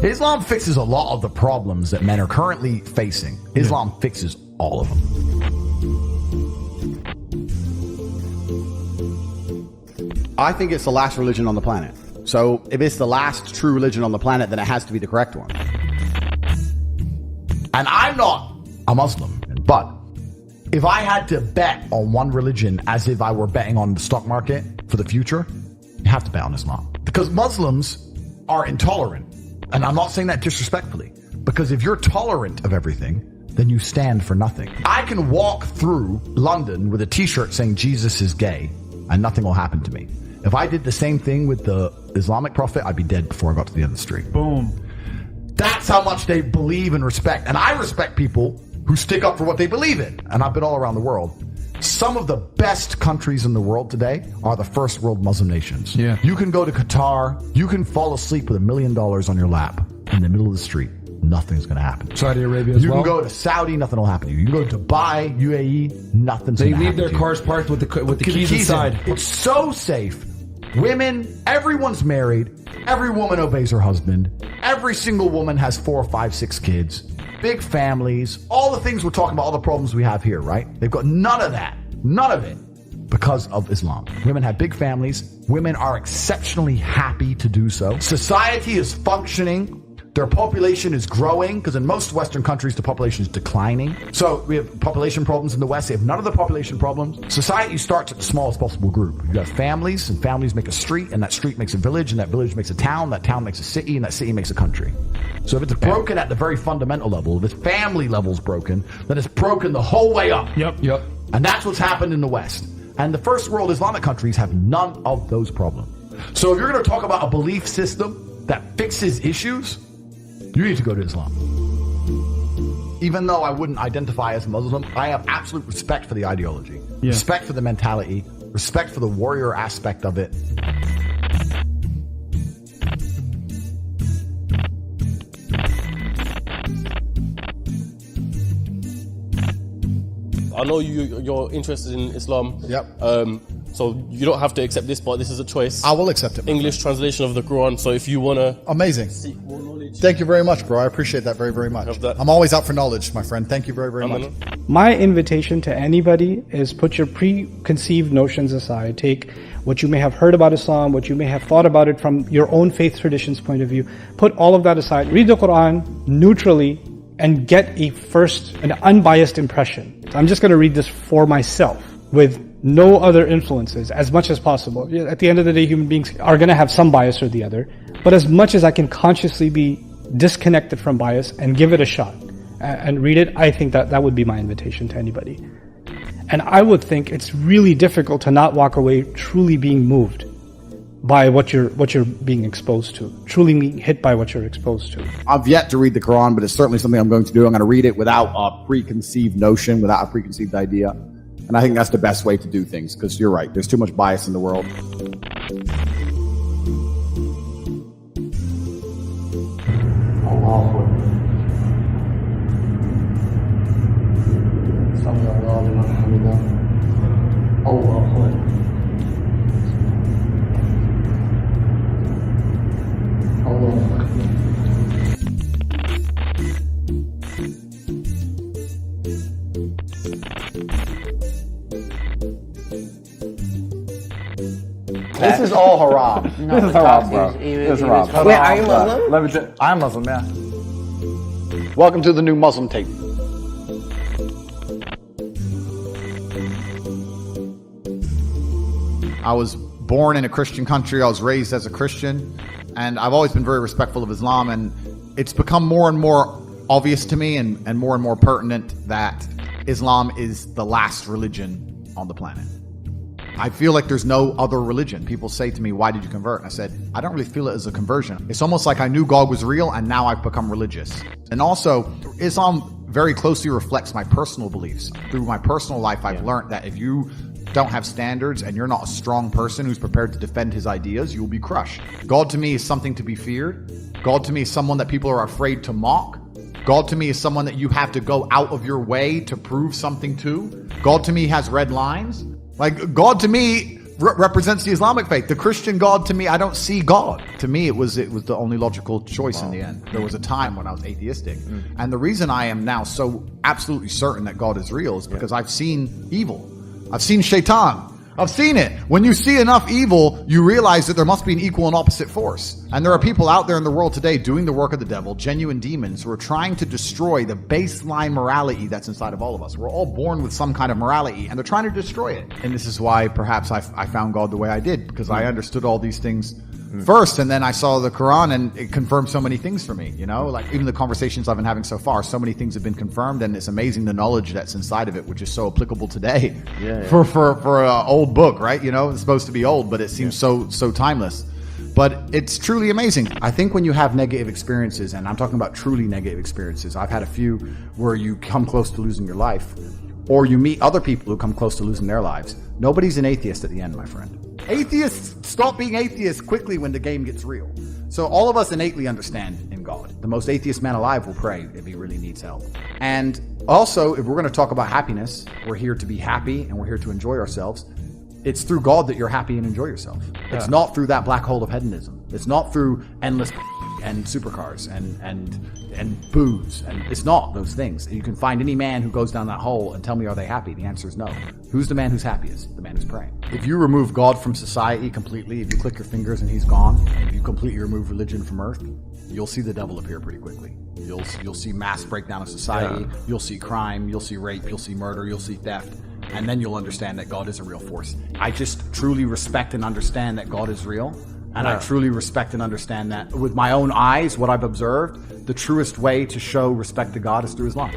Islam fixes a lot of the problems that men are currently facing. Islam fixes all of them. I think it's the last religion on the planet. So if it's the last true religion on the planet, then it has to be the correct one. And I'm not a Muslim, but if I had to bet on one religion as if I were betting on the stock market for the future, you have to bet on Islam. Because Muslims are intolerant. And I'm not saying that disrespectfully. Because if you're tolerant of everything, then you stand for nothing. I can walk through London with a t-shirt saying Jesus is gay and nothing will happen to me. If I did the same thing with the Islamic prophet, I'd be dead before I got to the end of the street. Boom. That's how much they believe and respect. And I respect people who stick up for what they believe in. And I've been all around the world. Some of the best countries in the world today are the first world Muslim nations. Yeah. You can go to Qatar, you can fall asleep with $1 million on your lap in the middle of the street. Nothing's going to happen. Saudi Arabia as you well. You can go to Saudi, nothing will happen to you. You can go to Dubai, UAE, nothing's going to happen. They leave their cars parked with the keys inside. It's so safe. Women, everyone's married. Every woman obeys her husband. Every single woman has 4, 5, 6 kids. Big families. All the things we're talking about, all the problems we have here, right? They've got none of that. None of it. Because of Islam. Women have big families. Women are exceptionally happy to do so. Society is functioning. Their population is growing, because in most Western countries, the population is declining. So we have population problems in the West. They have none of the population problems. Society starts at the smallest possible group. You have families, and families make a street, and that street makes a village, and that village makes a town, that town makes a city, and that city makes a country. So if it's broken at the very fundamental level, if its family level's broken, then it's broken the whole way up. Yep. And that's what's happened in the West. And the first world Islamic countries have none of those problems. So if you're going to talk about a belief system that fixes issues, you need to go to Islam. Even though I wouldn't identify as Muslim, I have absolute respect for the ideology, respect for the mentality, respect for the warrior aspect of it. I know you're interested in Islam. Yep. So you don't have to accept this, but this is a choice. I will accept it. English translation of the Quran. So if you want to Amazing. seek more knowledge. Thank you very much, bro. I appreciate that very, very much. Have that. I'm always out for knowledge, my friend. Thank you very, very much. My invitation to anybody is put your preconceived notions aside. Take what you may have heard about Islam, what you may have thought about it from your own faith tradition's point of view. Put all of that aside. Read the Quran neutrally and get an unbiased impression. So I'm just going to read this for myself with no other influences as much as possible. At the end of the day, human beings are going to have some bias or the other, but as much as I can consciously be disconnected from bias and give it a shot and read it, I think that would be my invitation to anybody. And I would think it's really difficult to not walk away truly being moved by what you're being exposed to, truly being hit by what you're exposed to. I've yet to read the Quran, but it's certainly something I'm going to do. I'm going to read it without a preconceived notion, without a preconceived idea. And I think that's the best way to do things, because you're right. There's too much bias in the world. This is all haram. No, this is haram, bro. This is haram. Wait, are you Muslim? I'm Muslim, yeah. Welcome to the new Muslim tape. I was born in a Christian country. I was raised as a Christian, and I've always been very respectful of Islam, and it's become more and more obvious to me and more pertinent that Islam is the last religion on the planet. I feel like there's no other religion. People say to me, why did you convert? And I said, I don't really feel it as a conversion. It's almost like I knew God was real and now I've become religious. And also, Islam very closely reflects my personal beliefs. Through my personal life, I've learned that if you don't have standards and you're not a strong person who's prepared to defend his ideas, you will be crushed. God to me is something to be feared. God to me is someone that people are afraid to mock. God to me is someone that you have to go out of your way to prove something to. God to me has red lines. Like, God to me represents the Islamic faith. The Christian God, to me, I don't see God. To me, it was the only logical choice in the end. There was a time when I was atheistic. And the reason I am now so absolutely certain that God is real is because I've seen evil. I've seen shaitan. I've seen it. When you see enough evil, you realize that there must be an equal and opposite force. And there are people out there in the world today doing the work of the devil, genuine demons, who are trying to destroy the baseline morality that's inside of all of us. We're all born with some kind of morality, and they're trying to destroy it. And this is why perhaps I found God the way I did, because I understood all these things first, and then I saw the Quran, and it confirmed so many things for me, you know, like even the conversations I've been having so far, so many things have been confirmed, and it's amazing the knowledge that's inside of it, which is so applicable today for an old book, right? You know, it's supposed to be old, but it seems so timeless. But it's truly amazing. I think when you have negative experiences, and I'm talking about truly negative experiences, I've had a few where you come close to losing your life, or you meet other people who come close to losing their lives. Nobody's an atheist at the end, my friend. Atheists stop being atheists quickly when the game gets real. So all of us innately understand in God. The most atheist man alive will pray if he really needs help. And also, if we're going to talk about happiness, we're here to be happy and we're here to enjoy ourselves. It's through God that you're happy and enjoy yourself. It's not through that black hole of hedonism. It's not through endless and supercars and booze. And it's not those things. You can find any man who goes down that hole and tell me, are they happy? The answer is no. Who's the man who's happiest? The man who's praying. If you remove God from society completely, if you click your fingers and he's gone, if you completely remove religion from earth, you'll see the devil appear pretty quickly. You'll see mass breakdown of society. Yeah. You'll see crime. You'll see rape. You'll see murder. You'll see theft. And then you'll understand that God is a real force. I just truly respect and understand that God is real. And I truly respect and understand that with my own eyes, what I've observed, the truest way to show respect to God is through Islam.